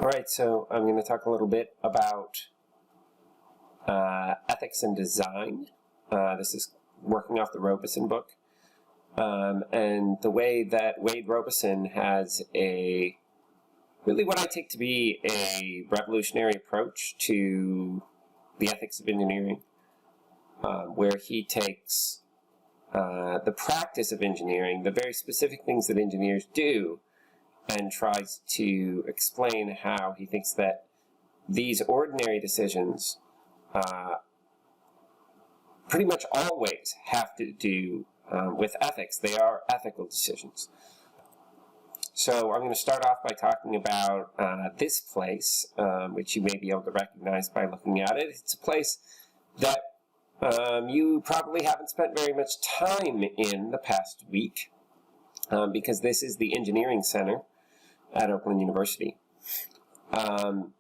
All right, so I'm going to talk a little bit about ethics and design. This is working off the Robeson book. And the way that Wade Robeson has really what I take to be a revolutionary approach to the ethics of engineering, where he takes the practice of engineering, the very specific things that engineers do, and tries to explain how he thinks that these ordinary decisions pretty much always have to do with ethics. They are ethical decisions. So I'm going to start off by talking about this place, which you may be able to recognize by looking at it. It's a place that you probably haven't spent very much time in the past week, because this is the Engineering Center at Oakland University. And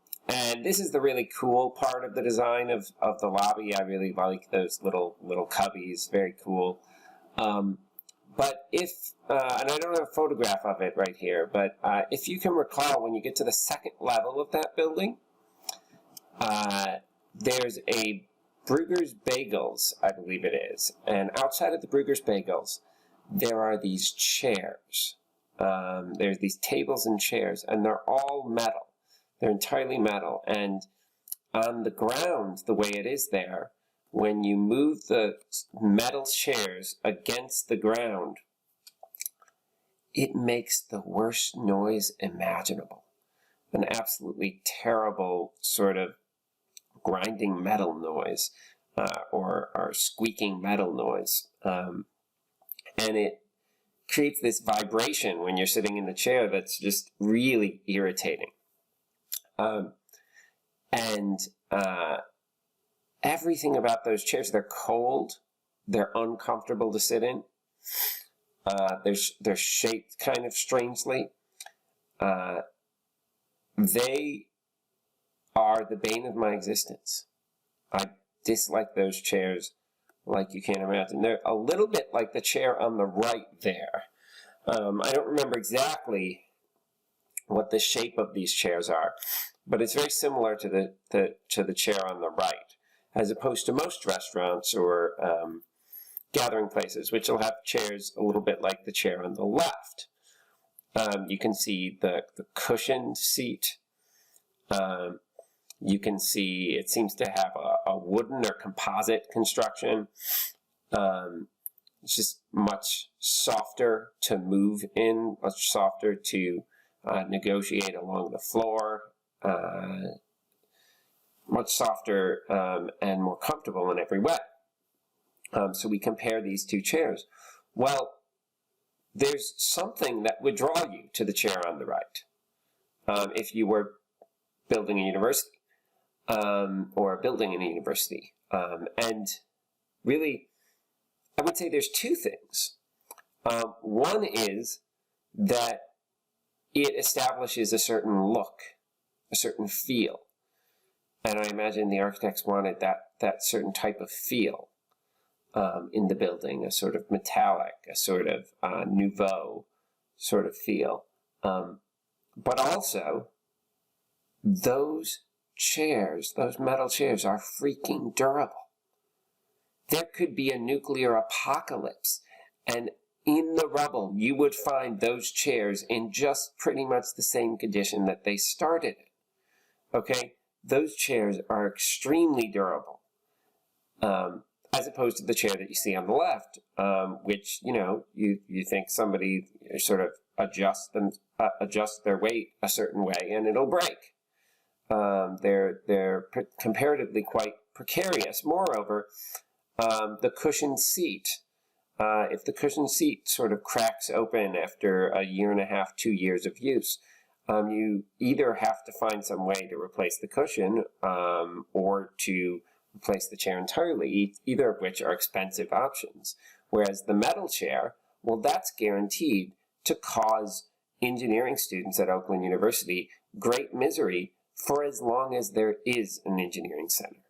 this is the really cool part of the design of the lobby. I really like those little cubbies, very cool. But if, and I don't have a photograph of it right here, but if you can recall, when you get to the second level of that building, there's a Bruegger's Bagels, I believe it is. And outside of the Bruegger's Bagels, there are these chairs. There's these tables and chairs, and they're all metal. They're entirely metal. And on the ground, the way it is there, when you move the metal chairs against the ground, it makes the worst noise imaginable. An absolutely terrible sort of grinding metal noise, or squeaking metal noise. And it creates this vibration when you're sitting in the chair that's just really irritating. Everything about those chairs, they're cold, they're uncomfortable to sit in, they're shaped kind of strangely. They are the bane of my existence. I dislike those chairs like you can't imagine. They're a little bit like the chair on the right there. I don't remember exactly what the shape of these chairs are, but it's very similar to the chair on the right, as opposed to most restaurants or gathering places, which will have chairs a little bit like the chair on the left. You can see the cushioned seat. You can see it seems to have a wooden or composite construction. It's just much softer to move in, much softer to negotiate along the floor, much softer and more comfortable in every way. So we compare these two chairs. Well, there's something that would draw you to the chair on the right if you were building a university, or building in a university. And really, I would say there's two things. One is that it establishes a certain look, a certain feel. And I imagine the architects wanted that certain type of feel in the building, a sort of metallic, a sort of nouveau sort of feel. But also, those chairs, those metal chairs, are freaking durable. There could be a nuclear apocalypse, and in the rubble, you would find those chairs in just pretty much the same condition that they started in. Okay? Those chairs are extremely durable, as opposed to the chair that you see on the left, which, you think somebody sort of adjust their weight a certain way, and it'll break. They're comparatively quite precarious. Moreover, the cushioned seat, if the cushioned seat sort of cracks open after a year and a half, 2 years of use, you either have to find some way to replace the cushion, or to replace the chair entirely, either of which are expensive options. Whereas the metal chair, well, that's guaranteed to cause engineering students at Oakland University great misery for as long as there is an engineering center.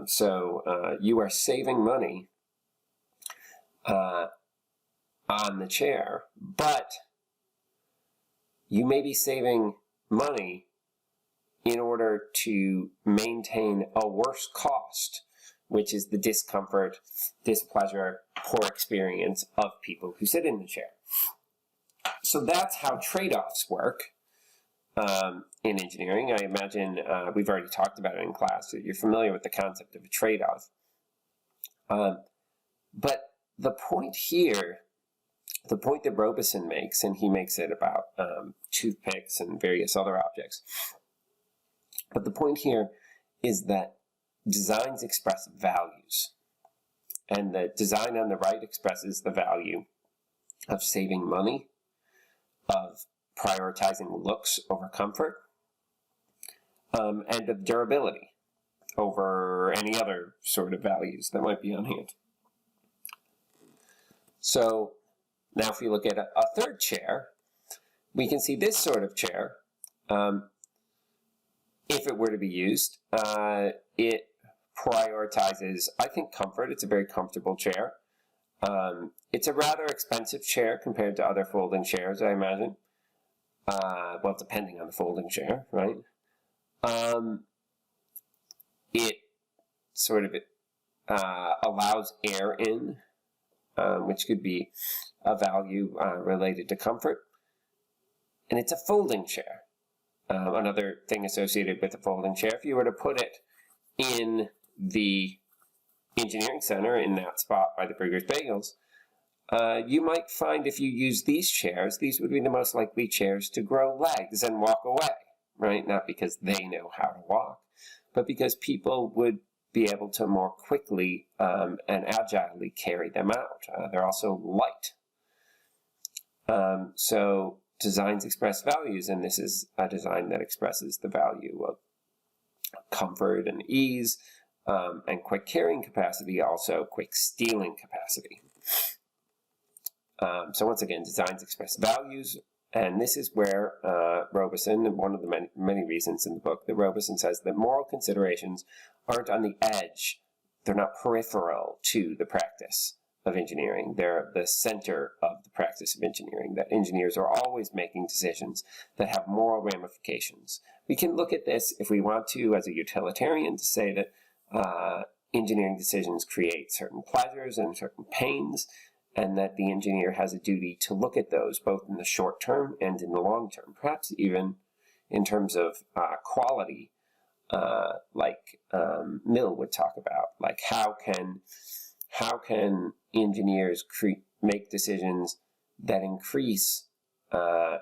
So you are saving money on the chair, but you may be saving money in order to maintain a worse cost, which is the discomfort, displeasure, poor experience of people who sit in the chair. So that's how trade-offs work in engineering. I imagine we've already talked about it in class, so you're familiar with the concept of a trade-off. But the point here, the point that Robeson makes, and he makes it about toothpicks and various other objects, but the point here is that designs express values, and the design on the right expresses the value of saving money, of prioritizing looks over comfort, and of durability over any other sort of values that might be on hand. So now if we look at a third chair, we can see this sort of chair. If it were to be used, it prioritizes, I think, comfort. It's a very comfortable chair. It's a rather expensive chair compared to other folding chairs, I imagine. Well, depending on the folding chair, right? It sort of allows air in, which could be a value related to comfort. And it's a folding chair. Another thing associated with a folding chair, if you were to put it in the engineering center, in that spot by the Brugger's Bagels, you might find if you use these chairs, these would be the most likely chairs to grow legs and walk away, right? Not because they know how to walk, but because people would be able to more quickly and agilely carry them out. They're also light. So designs express values, and this is a design that expresses the value of comfort and ease, and quick carrying capacity, also quick stealing capacity. So once again, designs express values, and this is where Robeson, and one of the many reasons in the book, that Robeson says that moral considerations aren't on the edge, they're not peripheral to the practice of engineering. They're the center of the practice of engineering, that engineers are always making decisions that have moral ramifications. We can look at this, if we want to, as a utilitarian, to say that engineering decisions create certain pleasures and certain pains, and that the engineer has a duty to look at those both in the short term and in the long term, perhaps even in terms of quality, like Mill would talk about. Like how can engineers make decisions that increase, as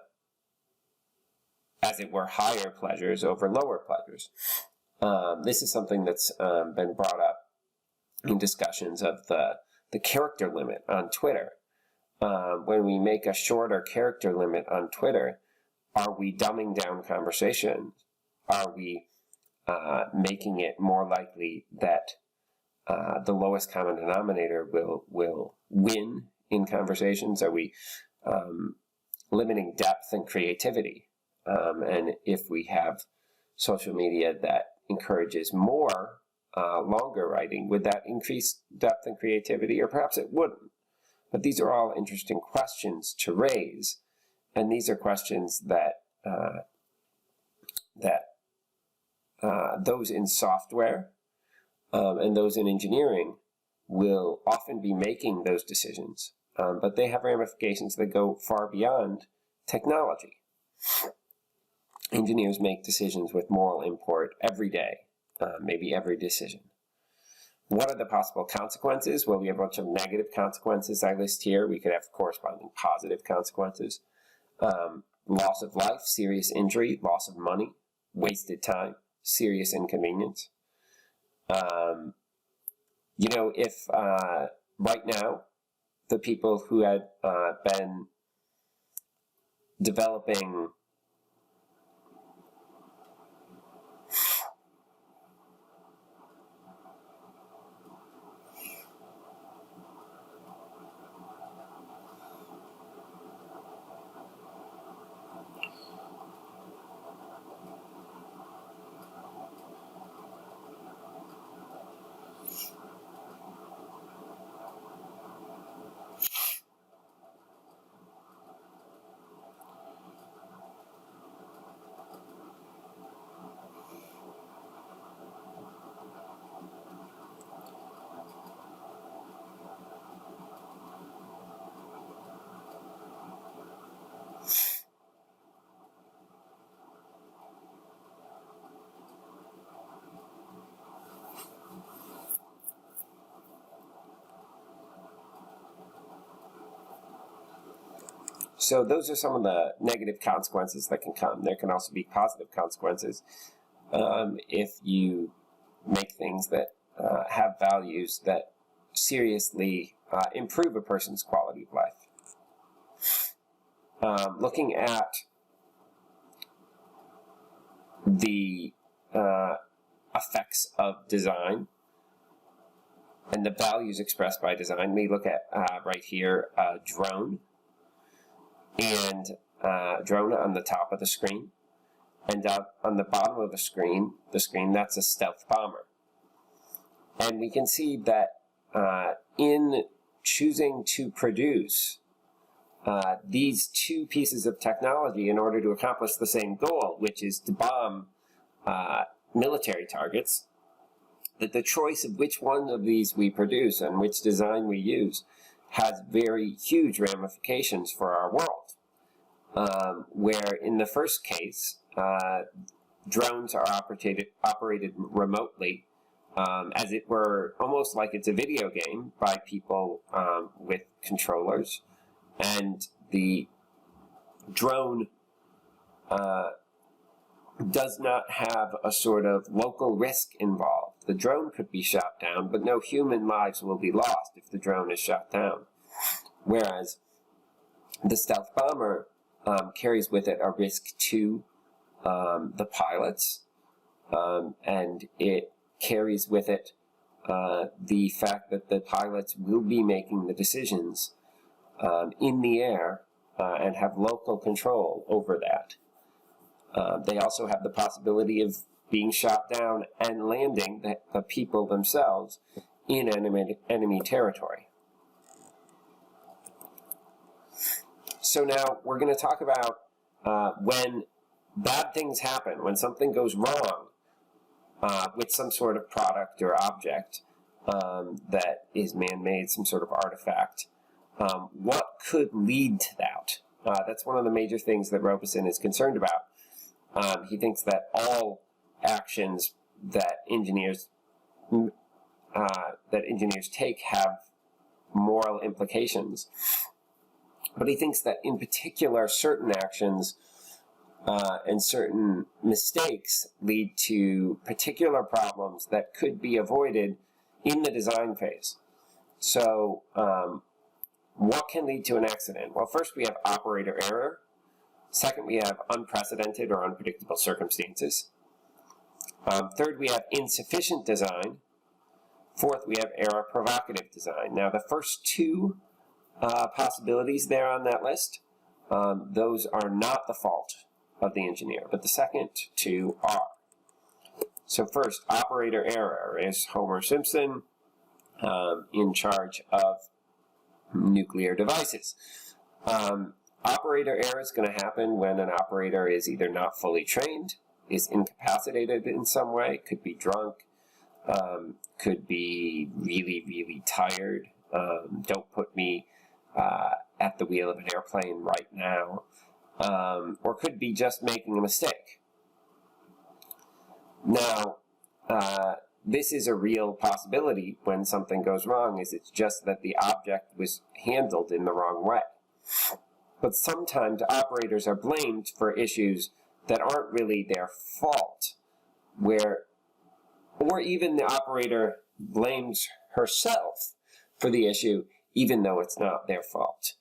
it were, higher pleasures over lower pleasures? This is something that's been brought up in discussions of the character limit on Twitter. When we make a shorter character limit on Twitter, are we dumbing down conversation? Are we making it more likely that the lowest common denominator will win in conversations? Are we limiting depth and creativity? And if we have social media that encourages more longer writing, would that increase depth and creativity? Or perhaps it wouldn't. But these are all interesting questions to raise, and these are questions that those in software and those in engineering will often be making those decisions, but they have ramifications that go far beyond technology. Engineers make decisions with moral import every day, maybe every decision. What are the possible consequences? Well, we have a bunch of negative consequences I list here. We could have corresponding positive consequences. Loss of life, serious injury, loss of money, wasted time, serious inconvenience. If right now, the people who had been developing So those are some of the negative consequences that can come. There can also be positive consequences if you make things that have values that seriously improve a person's quality of life. Looking at the effects of design and the values expressed by design, we look at right here a drone, and drone on the top of the screen, and on the bottom of the screen, that's a stealth bomber. And we can see that in choosing to produce these two pieces of technology in order to accomplish the same goal, which is to bomb military targets, that the choice of which one of these we produce and which design we use has very huge ramifications for our world. Where in the first case, drones are operated remotely, as it were, almost like it's a video game, by people with controllers, and the drone does not have a sort of local risk involved. The drone could be shot down, but no human lives will be lost if the drone is shot down. Whereas the stealth bomber carries with it a risk to the pilots, and it carries with it the fact that the pilots will be making the decisions in the air and have local control over that. They also have the possibility of being shot down and landing the people themselves in enemy territory. So now we're going to talk about when bad things happen, when something goes wrong with some sort of product or object that is man-made, some sort of artifact. What could lead to that? That's one of the major things that Robeson is concerned about. He thinks that all actions that engineers take have moral implications. But he thinks that in particular, certain actions and certain mistakes lead to particular problems that could be avoided in the design phase. So what can lead to an accident? Well, first we have operator error. Second, we have unprecedented or unpredictable circumstances. Third, we have insufficient design. Fourth, we have error-provocative design. Now, the first two possibilities there on that list, those are not the fault of the engineer, but the second two are. So first, operator error is Homer Simpson in charge of nuclear devices. Operator error is going to happen when an operator is either not fully trained, is incapacitated in some way, could be drunk, could be really, really tired. Don't put me at the wheel of an airplane right now. Or could be just making a mistake. Now, this is a real possibility when something goes wrong, is it's just that the object was handled in the wrong way. But sometimes operators are blamed for issues that aren't really their fault, or even the operator blames herself for the issue, even though it's not their fault.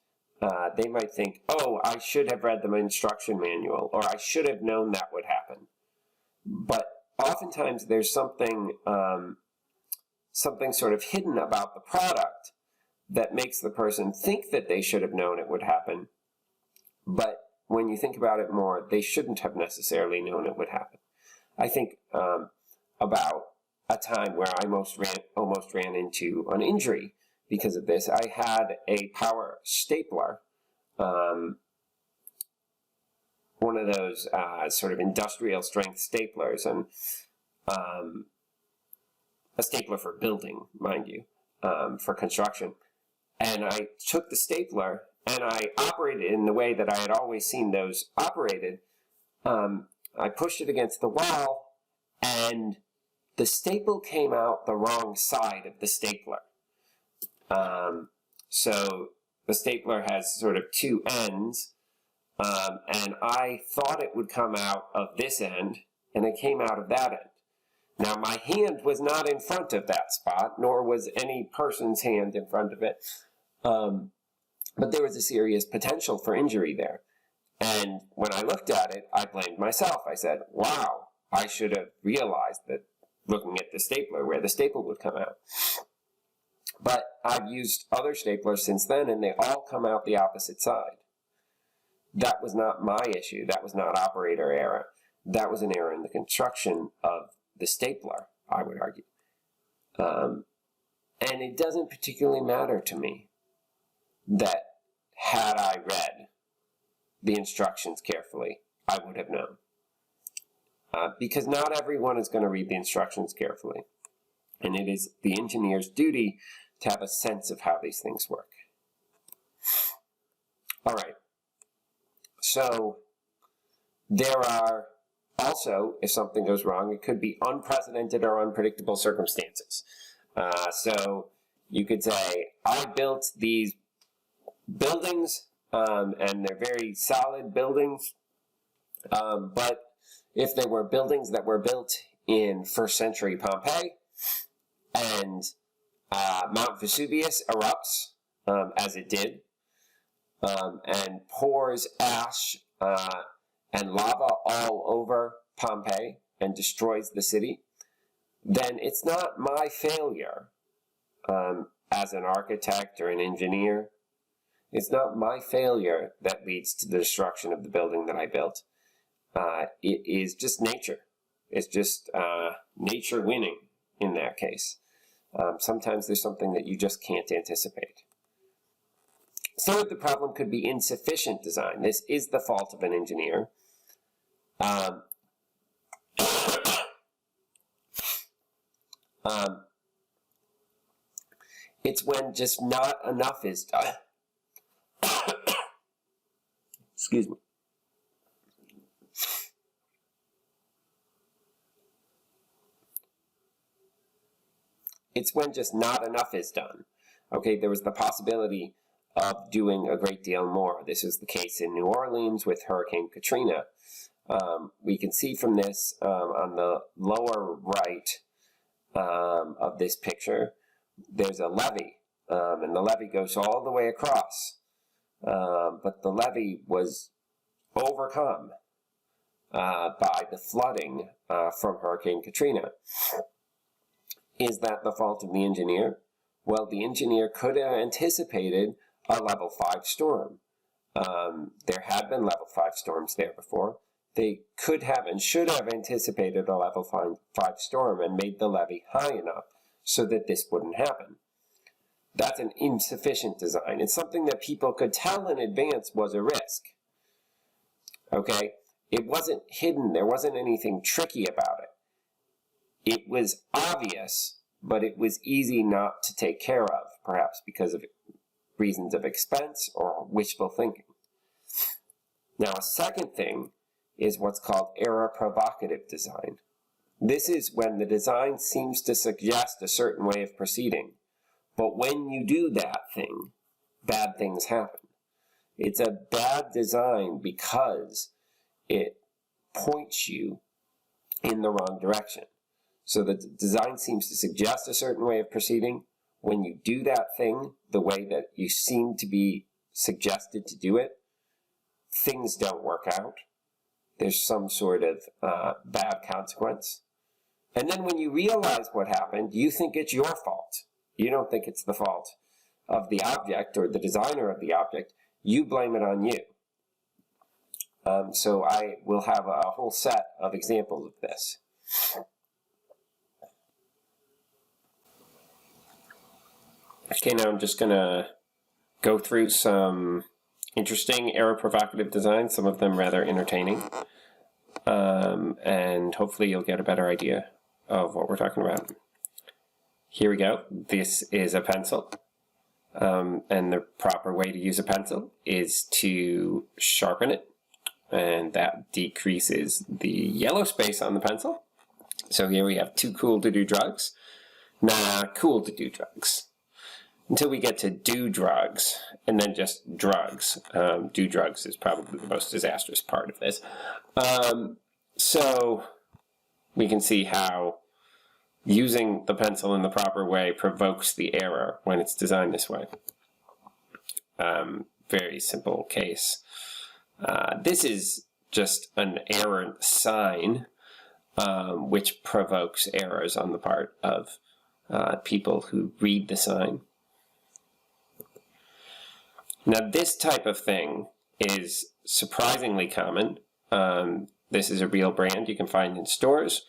They might think, oh, I should have read the instruction manual, or I should have known that would happen. But oftentimes there's something sort of hidden about the product that makes the person think that they should have known it would happen. But when you think about it more, they shouldn't have necessarily known it would happen. I think about a time where I almost ran into an injury because of this. I had a power stapler, one of those sort of industrial strength staplers, and a stapler for building, mind you, for construction. And I took the stapler and I operated it in the way that I had always seen those operated. I pushed it against the wall, and the staple came out the wrong side of the stapler. So the stapler has sort of two ends, and I thought it would come out of this end, and it came out of that end. Now, my hand was not in front of that spot, nor was any person's hand in front of it, but there was a serious potential for injury there. And when I looked at it, I blamed myself. I said, wow, I should have realized that looking at the stapler where the staple would come out. But I've used other staplers since then, and they all come out the opposite side. That was not my issue. That was not operator error. That was an error in the construction of the stapler, I would argue. And it doesn't particularly matter to me that had I read the instructions carefully, I would have known. Because not everyone is going to read the instructions carefully. And it is the engineer's duty to have a sense of how these things work. All right. So there are also, if something goes wrong, it could be unprecedented or unpredictable circumstances. So you could say, I built these buildings, and they're very solid buildings, but if they were buildings that were built in 1st century Pompeii, and Mount Vesuvius erupts, as it did, and pours ash and lava all over Pompeii and destroys the city, then it's not my failure as an architect or an engineer. It's not my failure that leads to the destruction of the building that I built. It is just nature. It's just nature winning in that case. Sometimes there's something that you just can't anticipate. Third, the problem could be insufficient design. This is the fault of an engineer. It's when just not enough is done. Excuse me. It's when just not enough is done. Okay, there was the possibility of doing a great deal more. This was the case in New Orleans with Hurricane Katrina. We can see from this on the lower right of this picture, there's a levee, and the levee goes all the way across. But the levee was overcome by the flooding from Hurricane Katrina. Is that the fault of the engineer? Well, the engineer could have anticipated a level 5 storm. There had been level 5 storms there before. They could have and should have anticipated a level 5 storm and made the levee high enough so that this wouldn't happen. That's an insufficient design. It's something that people could tell in advance was a risk. Okay? It wasn't hidden. There wasn't anything tricky about it. It was obvious, but it was easy not to take care of, perhaps because of reasons of expense or wishful thinking. Now, a second thing is what's called error-provocative design. This is when the design seems to suggest a certain way of proceeding, but when you do that thing, bad things happen. It's a bad design because it points you in the wrong direction. So the design seems to suggest a certain way of proceeding. When you do that thing the way that you seem to be suggested to do it, things don't work out. There's some sort of bad consequence. And then when you realize what happened, you think it's your fault. You don't think it's the fault of the object or the designer of the object. You blame it on you. So I will have a whole set of examples of this. Okay, now I'm just going to go through some interesting error-provocative designs, some of them rather entertaining, and hopefully you'll get a better idea of what we're talking about. Here we go. This is a pencil, and the proper way to use a pencil is to sharpen it, and that decreases the yellow space on the pencil. So here we have too cool to do drugs, not cool to do drugs. until we get to do drugs, and then just drugs. Do drugs is probably the most disastrous part of this. So we can see how using the pencil in the proper way provokes the error when it's designed this way. Very simple case. This is just an error sign, which provokes errors on the part of people who read the sign. Now, this type of thing is surprisingly common. This is a real brand you can find in stores,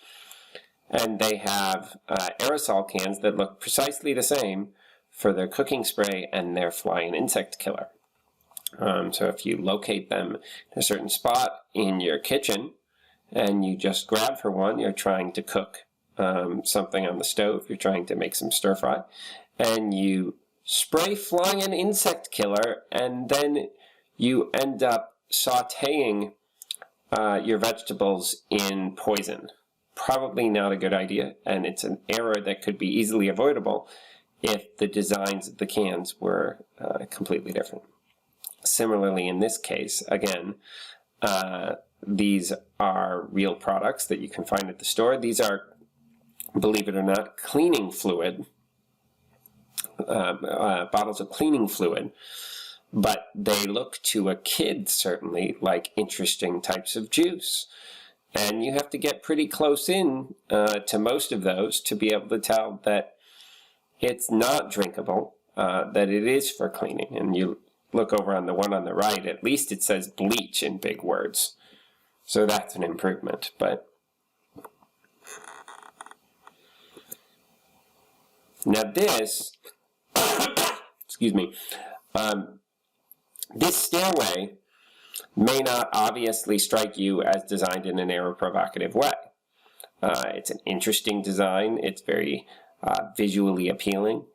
and they have aerosol cans that look precisely the same for their cooking spray and their fly and insect killer. So if you locate them in a certain spot in your kitchen and you just grab for one, you're trying to cook something on the stove, you're trying to make some stir fry, and you spray fly and insect killer, and then you end up sauteing your vegetables in poison. Probably not a good idea, and it's an error that could be easily avoidable if the designs of the cans were completely different. Similarly, in this case, again, these are real products that you can find at the store. These are, believe it or not, cleaning fluid, bottles of cleaning fluid, but they look to a kid certainly like interesting types of juice. And you have to get pretty close in to most of those to be able to tell that it's not drinkable, that it is for cleaning. And you look over on the one on the right, at least it says bleach in big words. So that's an improvement. But now this, excuse me, this stairway may not obviously strike you as designed in an error-provocative way. It's an interesting design. It's very visually appealing.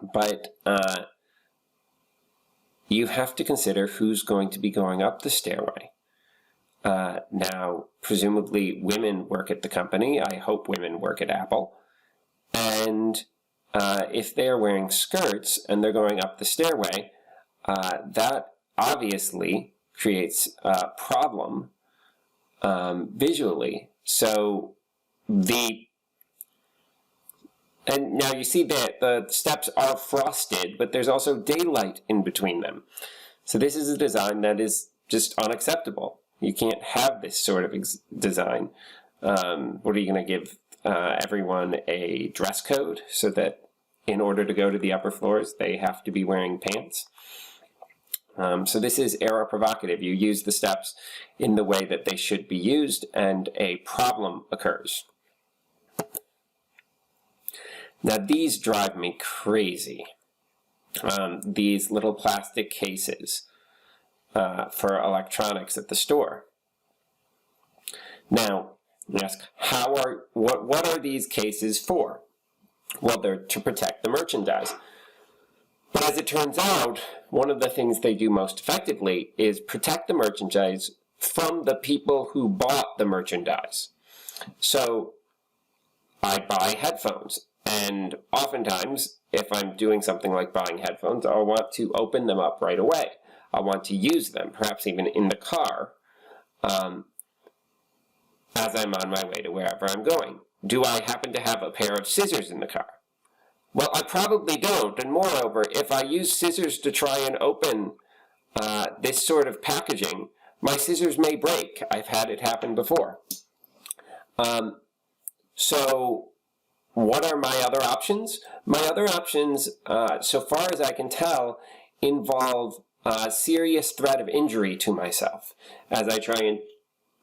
But you have to consider who's going to be going up the stairway. Now, presumably women work at the company. I hope women work at Apple. And if they're wearing skirts and they're going up the stairway, that obviously creates a problem visually. So and now you see that the steps are frosted, but there's also daylight in between them. So this is a design that is just unacceptable. You can't have this sort of design. What are you going to give everyone a dress code so that in order to go to the upper floors, they have to be wearing pants? So this is error-provocative. You use the steps in the way that they should be used, and a problem occurs. Now, these drive me crazy. These little plastic cases for electronics at the store. Now, you ask, what are these cases for? Well, they're to protect the merchandise. But as it turns out, one of the things they do most effectively is protect the merchandise from the people who bought the merchandise. So I buy headphones, and oftentimes, if I'm doing something like buying headphones, I'll want to open them up right away. I want to use them, perhaps even in the car, as I'm on my way to wherever I'm going. Do I happen to have a pair of scissors in the car? Well, I probably don't, and moreover, if I use scissors to try and open this sort of packaging, my scissors may break. I've had it happen before. So what are my other options? My other options, so far as I can tell, involve a serious threat of injury to myself as I try and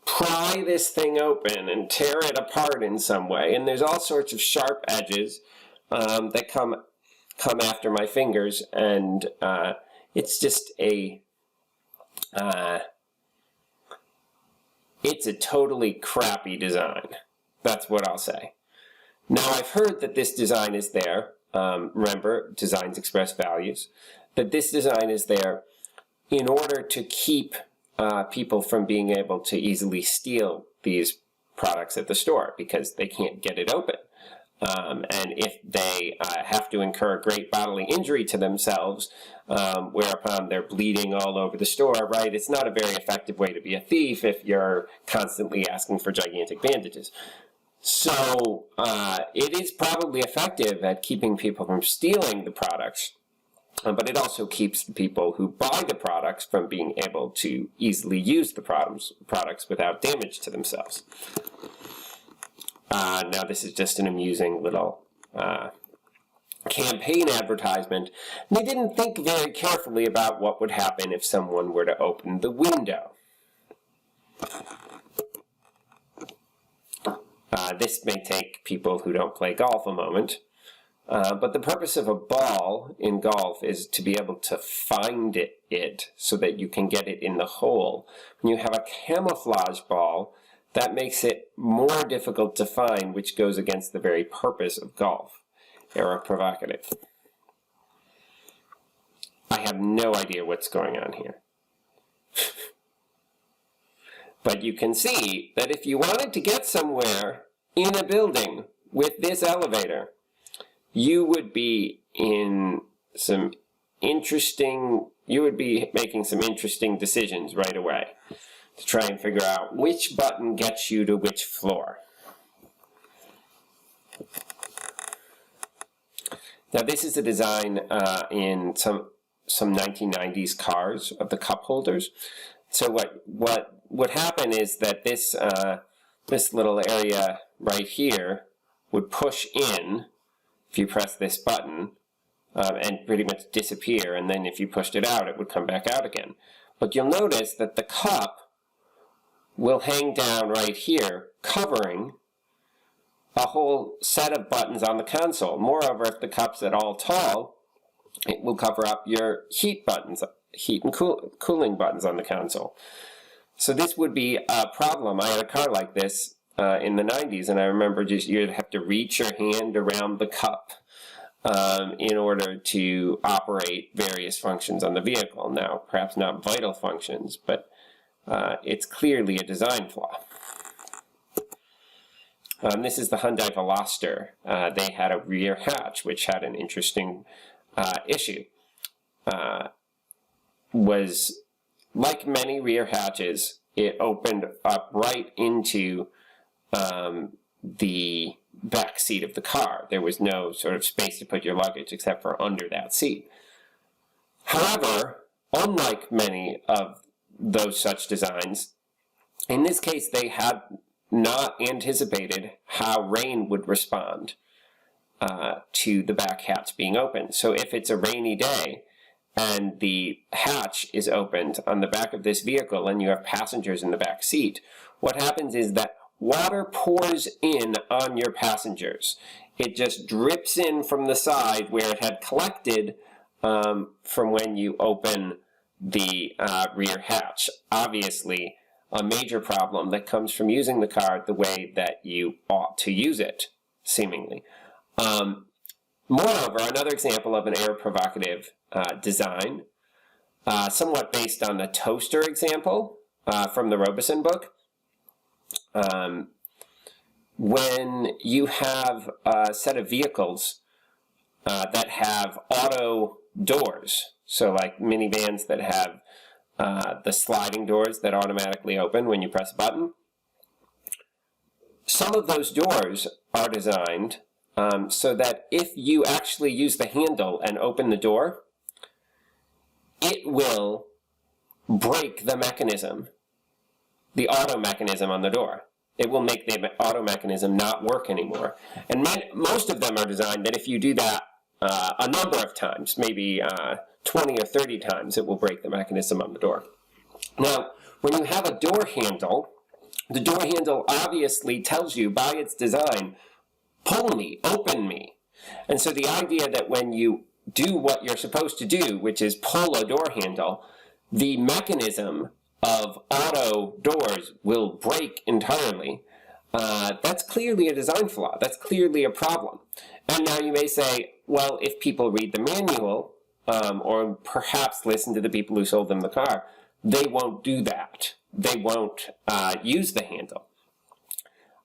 pry this thing open and tear it apart in some way. And there's all sorts of sharp edges that come after my fingers, and it's just it's a totally crappy design. That's what I'll say. Now, I've heard that this design is there. Remember, designs express values. That this design is there in order to keep people from being able to easily steal these products at the store because they can't get it open. And if they have to incur great bodily injury to themselves, whereupon they're bleeding all over the store, right? It's not a very effective way to be a thief if you're constantly asking for gigantic bandages. So it is probably effective at keeping people from stealing the products, but it also keeps the people who buy the products from being able to easily use the products without damage to themselves. Now this is just an amusing little campaign advertisement. They didn't think very carefully about what would happen if someone were to open the window. This may take people who don't play golf a moment, but the purpose of a ball in golf is to be able to find it so that you can get it in the hole. When you have a camouflage ball, that makes it more difficult to find, which goes against the very purpose of golf. Error-Provocative. I have no idea what's going on here. But you can see that if you wanted to get somewhere in a building with this elevator, you would be making some interesting decisions right away to try and figure out which button gets you to which floor. Now this is a design in some 1990s cars of the cup holders. So what would happen is that this little area right here would push in if you press this button and pretty much disappear, and then if you pushed it out, it would come back out again. But you'll notice that the cup will hang down right here, covering a whole set of buttons on the console. Moreover, if the cup's at all tall, it will cover up your heat buttons, heat and cooling buttons on the console. So this would be a problem. I had a car like this in the 90s, and I remember you'd have to reach your hand around the cup in order to operate various functions on the vehicle. Now, perhaps not vital functions, but it's clearly a design flaw. This is the Hyundai Veloster. They had a rear hatch, which had an interesting issue. Was like many rear hatches, it opened up right into the back seat of the car. There was no sort of space to put your luggage except for under that seat. However, unlike many of those such designs, in this case they had not anticipated how rain would respond to the back hatch being open. So if it's a rainy day and the hatch is opened on the back of this vehicle and you have passengers in the back seat, what happens is that water pours in on your passengers. It just drips in from the side where it had collected from when you open the rear hatch. Obviously, a major problem that comes from using the car the way that you ought to use it, seemingly. Moreover, another example of an error-provocative design, somewhat based on the toaster example from the Robeson book. When you have a set of vehicles that have auto doors, so like minivans that have the sliding doors that automatically open when you press a button, some of those doors are designed so that if you actually use the handle and open the door, it will break the mechanism, the auto mechanism on the door. It will make the auto mechanism not work anymore. And most of them are designed that if you do that a number of times, maybe 20 or 30 times, it will break the mechanism on the door. Now, when you have a door handle, the door handle obviously tells you by its design, pull me, open me. And so the idea that when you do what you're supposed to do, which is pull a door handle, the mechanism of auto doors will break entirely. That's clearly a design flaw. That's clearly a problem. And now you may say, well, if people read the manual, or perhaps listen to the people who sold them the car, they won't do that. They won't use the handle.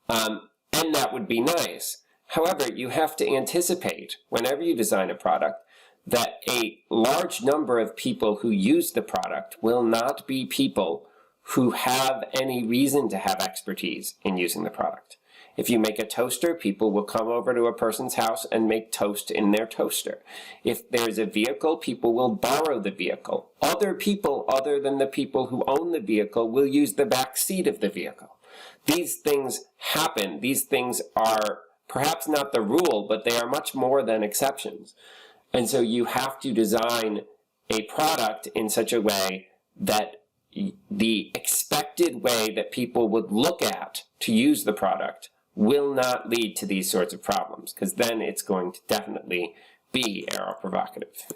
And that would be nice. However, you have to anticipate, whenever you design a product, that a large number of people who use the product will not be people who have any reason to have expertise in using the product. If you make a toaster, people will come over to a person's house and make toast in their toaster. If there's a vehicle, people will borrow the vehicle. Other people, other than the people who own the vehicle, will use the back seat of the vehicle. These things happen. These things are perhaps not the rule, but they are much more than exceptions. And so you have to design a product in such a way that the expected way that people would look at to use the product will not lead to these sorts of problems, because then it's going to definitely be error-provocative.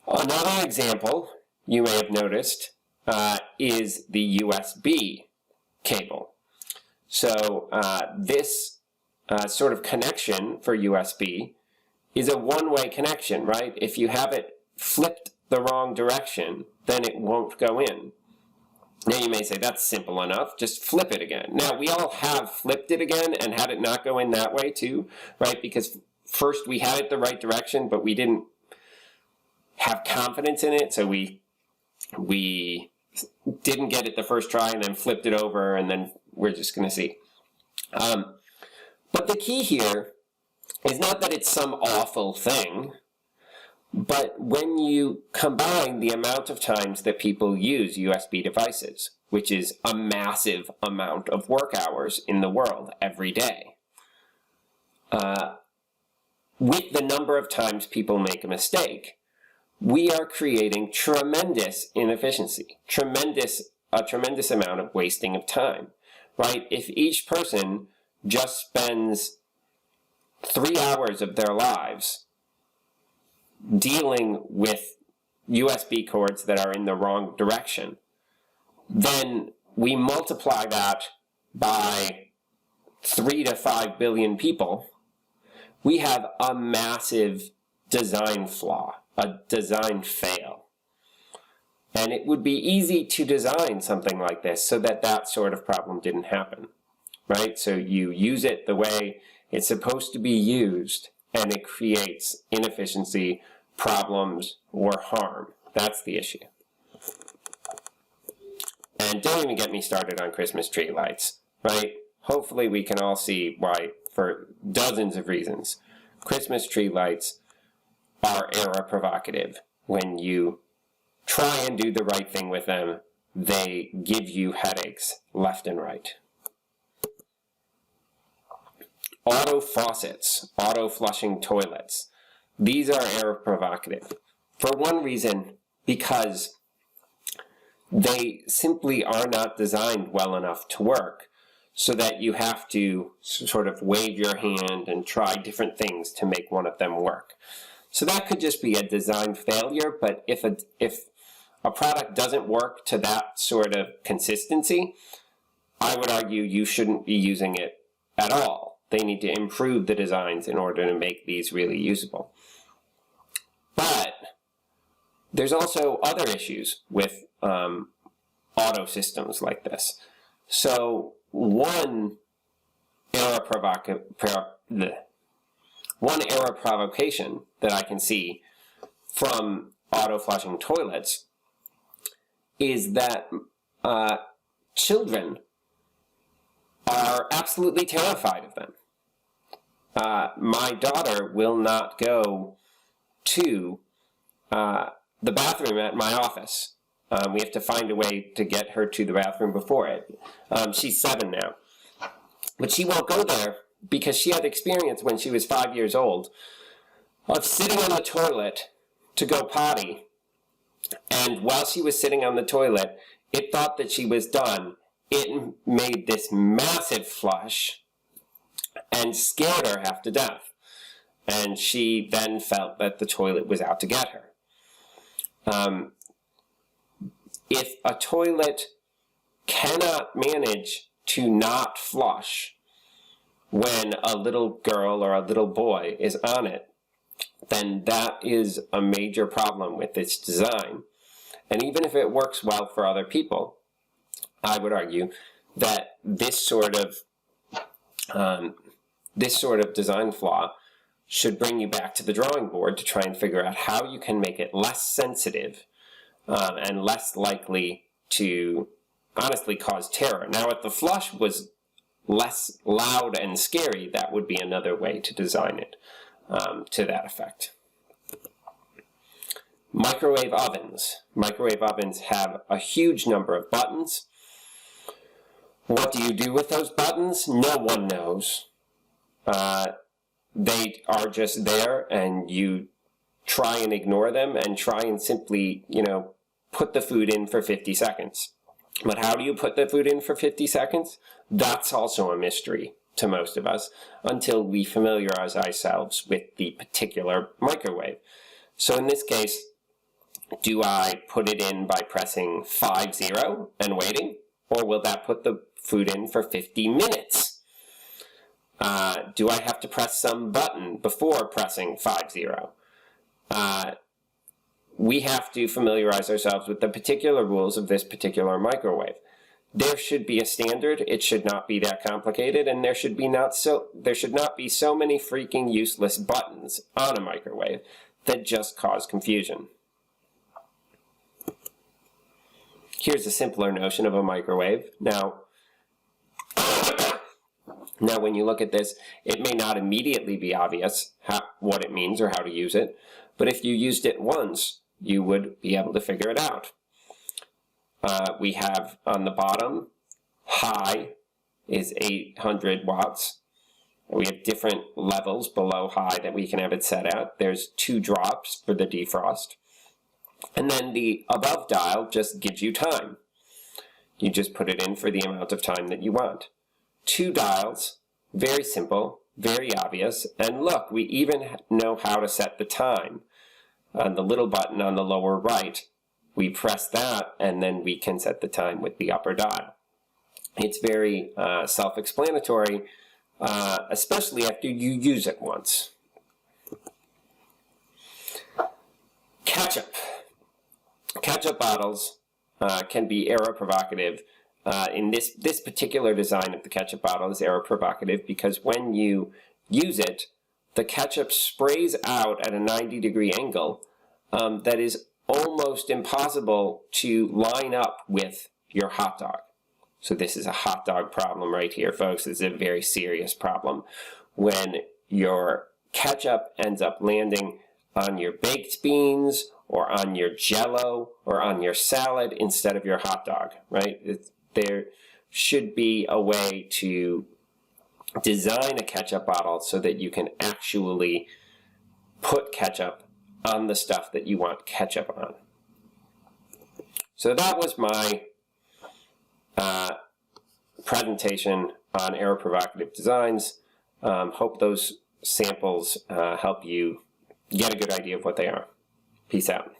Another example you may have noticed is the USB cable. So this sort of connection for USB is a one-way connection, right? If you have it flipped the wrong direction, then it won't go in. Now you may say, that's simple enough, just flip it again. Now we all have flipped it again and had it not go in that way too, right? Because first we had it the right direction, but we didn't have confidence in it, so we didn't get it the first try and then flipped it over, and then we're just going to see. But the key here is not that it's some awful thing, but when you combine the amount of times that people use USB devices, which is a massive amount of work hours in the world every day, with the number of times people make a mistake, we are creating tremendous inefficiency, a tremendous amount of wasting of time, right? If each person just spends 3 hours of their lives dealing with USB cords that are in the wrong direction, then we multiply that by 3 to 5 billion people, we have a massive design flaw, a design fail. And it would be easy to design something like this so that that sort of problem didn't happen, right? So you use it the way it's supposed to be used, and it creates inefficiency, problems, or harm. That's the issue. And don't even get me started on Christmas tree lights, right? Hopefully we can all see why, for dozens of reasons, Christmas tree lights are error-provocative. When you try and do the right thing with them, they give you headaches left and right. Auto faucets, auto flushing toilets. These are error-provocative. For one reason, because they simply are not designed well enough to work, so that you have to sort of wave your hand and try different things to make one of them work. So that could just be a design failure, but if a product doesn't work to that sort of consistency, I would argue you shouldn't be using it at all. They need to improve the designs in order to make these really usable. But there's also other issues with auto systems like this. So one error provocation that I can see from auto flushing toilets is that children are absolutely terrified of them. My daughter will not go to the bathroom at my office. We have to find a way to get her to the bathroom before it. She's 7 now. But she won't go there because she had experience when she was 5 years old of sitting on the toilet to go potty. And while she was sitting on the toilet, it thought that she was done. It made this massive flush and scared her half to death. And she then felt that the toilet was out to get her. If a toilet cannot manage to not flush when a little girl or a little boy is on it, then that is a major problem with its design. And even if it works well for other people, I would argue that this sort of this sort of design flaw should bring you back to the drawing board to try and figure out how you can make it less sensitive and less likely to honestly cause terror. Now, if the flush was less loud and scary, that would be another way to design it to that effect. Microwave ovens. Microwave ovens have a huge number of buttons. What do you do with those buttons? No one knows. They are just there, and you try and ignore them and try and simply, put the food in for 50 seconds. But how do you put the food in for 50 seconds? That's also a mystery to most of us until we familiarize ourselves with the particular microwave. So in this case, do I put it in by pressing 5-0 and waiting? Or will that put the food in for 50 minutes? Do I have to press some button before pressing 5-0? We have to familiarize ourselves with the particular rules of this particular microwave. There should be a standard. It should not be that complicated, and there should not be so many freaking useless buttons on a microwave that just cause confusion. Here's a simpler notion of a microwave. Now, when you look at this, it may not immediately be obvious what it means or how to use it, but if you used it once, you would be able to figure it out. We have on the bottom, high is 800 watts. We have different levels below high that we can have it set at. There's 2 drops for the defrost. And then the above dial just gives you time. You just put it in for the amount of time that you want. 2 dials, very simple, very obvious, and look, we even know how to set the time. On the little button on the lower right, we press that, and then we can set the time with the upper dial. It's very self-explanatory, especially after you use it once. Ketchup. Ketchup bottles can be error-provocative. In this particular design of the ketchup bottle is error-provocative because when you use it, the ketchup sprays out at a 90-degree angle that is almost impossible to line up with your hot dog. So this is a hot dog problem right here, folks. This is a very serious problem. When your ketchup ends up landing on your baked beans or on your Jell-O or on your salad instead of your hot dog, right? There should be a way to design a ketchup bottle so that you can actually put ketchup on the stuff that you want ketchup on. So that was my presentation on error-provocative designs. Hope those samples help you get a good idea of what they are. Peace out.